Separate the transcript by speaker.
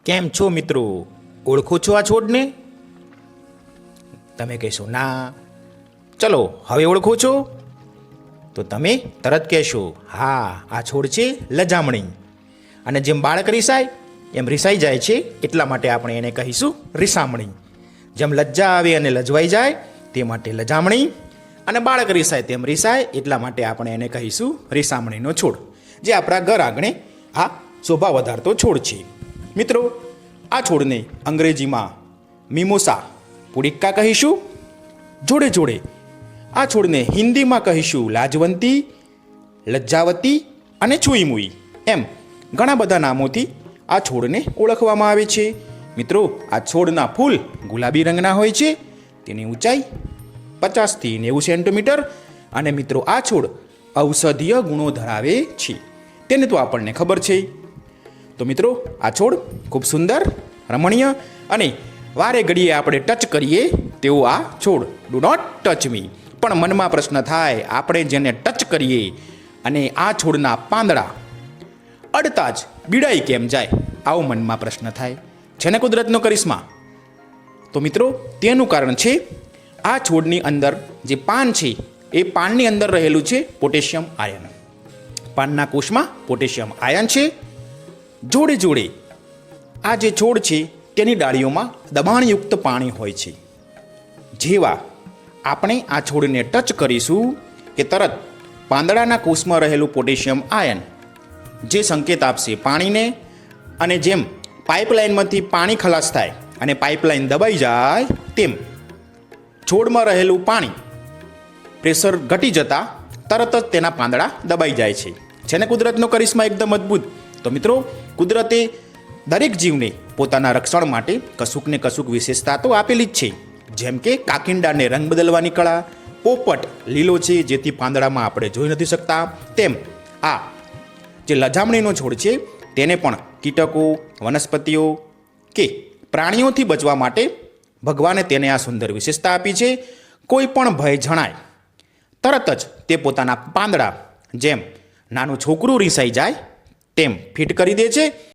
Speaker 1: કેમ છો મિત્રો? ઓળખો છો આ છોડને? તમે કહેશો ના. ચલો હવે ઓળખો છો? તો તમે તરત કહેશો હા, આ છોડ છે લજામણી. અને જેમ બાળક રિસાય એમ રિસાઈ જાય છે, એટલા માટે આપણે એને કહીશું રિસામણી. જેમ લજ્જા આવે અને લજવાઈ જાય તે માટે લજામણી, અને બાળક રિસાય તેમ રિસાય એટલા માટે આપણે એને કહીશું રિસામણીનો છોડ, જે આપણા ઘર આંગણે આ શોભા વધારતો છોડ છે. મિત્રો, આ છોડને અંગ્રેજીમાં મિમોસા પુડિક્કા કહીશું. જોડે જોડે આ છોડને હિન્દીમાં કહીશું લાજવંતી, લજ્જાવતી અને છુઈમુઈ, એમ ઘણા બધા નામોથી આ છોડને ઓળખવામાં આવે છે. મિત્રો, આ છોડના ફૂલ ગુલાબી રંગના હોય છે. તેની ઊંચાઈ 50 થી 90 સેન્ટીમીટર. અને મિત્રો, આ છોડ ઔષધીય ગુણો ધરાવે છે, તેને તો આપણને ખબર છે. તો મિત્રો, આ છોડ ખૂબ સુંદર, રમણીય અને વારે ઘડીએ આપણે ટચ કરીએ તેવો આ છોડ. Do not touch me. પણ મનમાં પ્રશ્ન થાય, આપણે જેને ટચ કરીએ અને આ છોડના પાંદડા અડતા જ બીડાઈ કેમ જાય? આવો મનમાં પ્રશ્ન થાય. છે ને કુદરતનો કરિશ્મા? તો મિત્રો, તેનું કારણ છે આ છોડની અંદર જે પાન છે એ પાનની અંદર રહેલું છે પોટેશિયમ આયન. પાનના કોષમાં પોટેશિયમ આયન છે. જોડે જોડે આ જે છોડ છે તેની ડાળીઓમાં દબાણયુક્ત પાણી હોય છે. જેવા આપણે આ છોડને ટચ કરીશું કે તરત પાંદડાના કોષમાં રહેલું પોટેશિયમ આયન જે સંકેત આપશે પાણીને, અને જેમ પાઇપલાઇનમાંથી પાણી ખલાસ થાય અને પાઇપલાઇન દબાઈ જાય તેમ છોડમાં રહેલું પાણી પ્રેશર ઘટી જતાં તરત જ તેના પાંદડા દબાઈ જાય છે. છે ને કુદરતનો કરિશ્મા એકદમ અદ્ભુત? તો મિત્રો, કુદરતે દરેક જીવને પોતાના રક્ષણ માટે કશુંક ને કશુંક વિશેષતા તો આપેલી જ છે. જેમ કે કાકિંડાને રંગ બદલવાની કળા, પોપટ લીલો છે જેથી પાંદડામાં આપણે જોઈ નથી શકતા, તેમ આ જે લજામણીનો છોડ છે તેને પણ કીટકો, વનસ્પતિઓ કે પ્રાણીઓથી બચવા માટે ભગવાને તેને આ સુંદર વિશેષતા આપી છે. કોઈ પણ ભય જણાય તરત જ તે પોતાના પાંદડા જેમ નાનું છોકરું રીસાઈ જાય તેમ ફિટ કરી દે છે